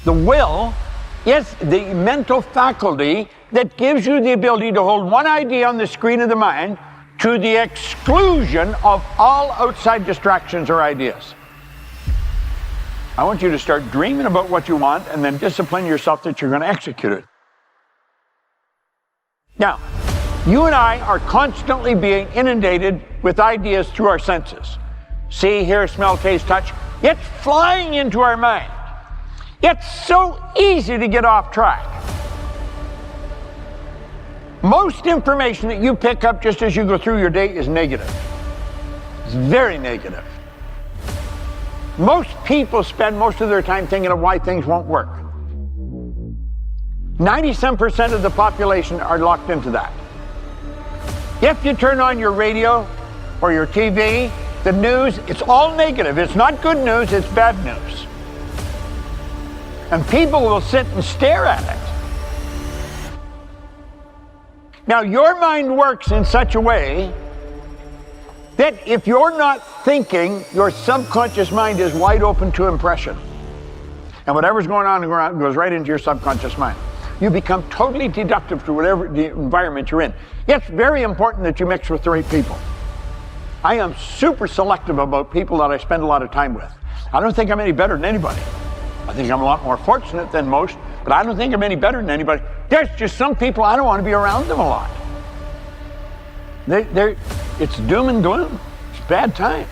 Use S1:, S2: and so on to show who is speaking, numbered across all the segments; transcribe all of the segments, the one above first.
S1: The will is the mental faculty that gives you the ability to hold one idea on the screen of the mind to the exclusion of all outside distractions or ideas. I want you to start dreaming about what you want and then discipline yourself that you're going to execute it. Now, you and I are constantly being inundated with ideas through our senses. See, hear, smell, taste, touch. It's flying into our mind. It's so easy to get off track. Most information that you pick up just as you go through your day is negative. It's very negative. Most people spend most of their time thinking of why things won't work. 97% of the population are locked into that. If you turn on your radio or your TV, the news, it's all negative. It's not good news, it's bad news. And people will sit and stare at it. Now, your mind works in such a way that if you're not thinking, your subconscious mind is wide open to impression. And whatever's going on goes right into your subconscious mind. You become totally deductive to whatever the environment you're in. It's very important that you mix with the right people. I am super selective about people that I spend a lot of time with. I don't think I'm any better than anybody. I think I'm a lot more fortunate than most, but I don't think I'm any better than anybody. There's just some people I don't want to be around them a lot. It's doom and gloom. It's bad times.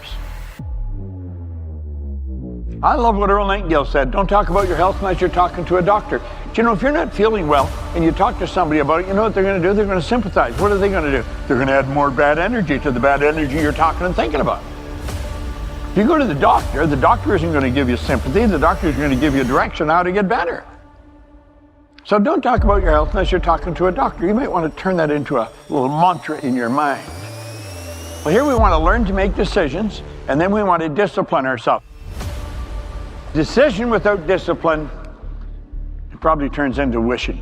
S1: I love what Earl Nightingale said. Don't talk about your health unless you're talking to a doctor. But you know, if you're not feeling well and you talk to somebody about it, you know what they're going to do? They're going to sympathize. What are they going to do? They're going to add more bad energy to the bad energy you're talking and thinking about. If you go to the doctor isn't going to give you sympathy. The doctor is going to give you direction how to get better. So don't talk about your health unless you're talking to a doctor. You might want to turn that into a little mantra in your mind. Well, here we want to learn to make decisions, and then we want to discipline ourselves. Decision without discipline, it probably turns into wishing.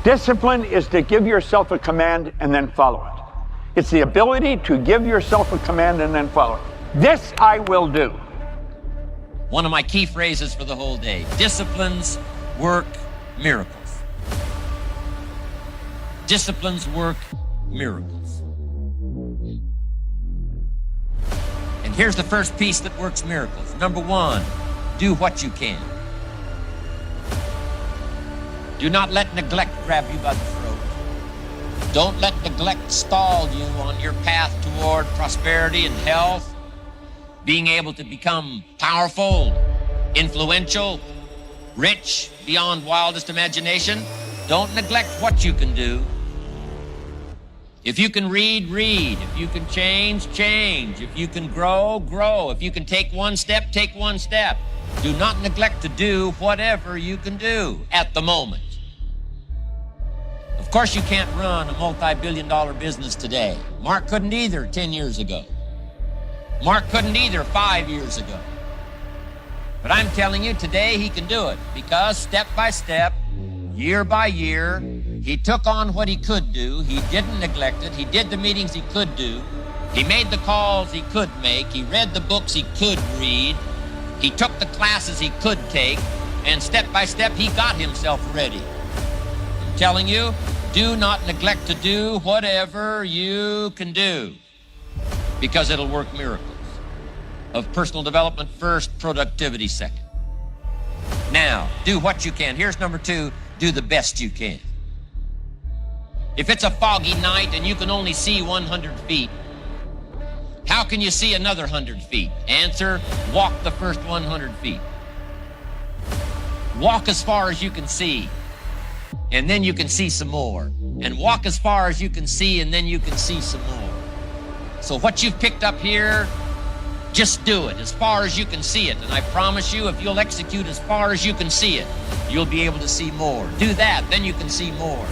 S1: Discipline is to give yourself a command and then follow it. It's the ability to give yourself a command and then follow it. This I will do.
S2: One of my key phrases for the whole day: disciplines work miracles. Disciplines work miracles. And here's the first piece that works miracles. Number one, do what you can. Do not let neglect grab you by the throat. Don't let neglect stall you on your path toward prosperity and health, being able to become powerful, influential, rich beyond wildest imagination. Don't neglect what you can do. If you can read, read. If you can change, change. If you can grow, grow. If you can take one step, take one step. Do not neglect to do whatever you can do at the moment. Of course, you can't run a multi-billion-dollar business today. Mark couldn't either 10 years ago. Mark couldn't either 5 years ago. But I'm telling you, today he can do it, because step by step, year by year, he took on what he could do. He didn't neglect it. He did the meetings he could do. He made the calls he could make. He read the books he could read. He took the classes he could take. And step by step, he got himself ready. I'm telling you, do not neglect to do whatever you can do, because it'll work miracles. Of personal development first, productivity second. Now, do what you can. Here's number two, do the best you can. If it's a foggy night and you can only see 100 feet, how can you see another 100 feet? Answer, walk the first 100 feet. Walk as far as you can see, and then you can see some more. And walk as far as you can see, and then you can see some more. So what you've picked up here, just do it as far as you can see it. And I promise you, if you'll execute as far as you can see it, you'll be able to see more. Do that, then you can see more.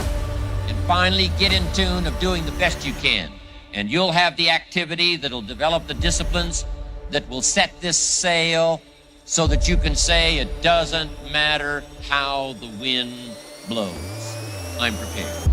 S2: And finally, get in tune of doing the best you can. And you'll have the activity that'll develop the disciplines that will set this sail so that you can say it doesn't matter how the wind blows. I'm prepared.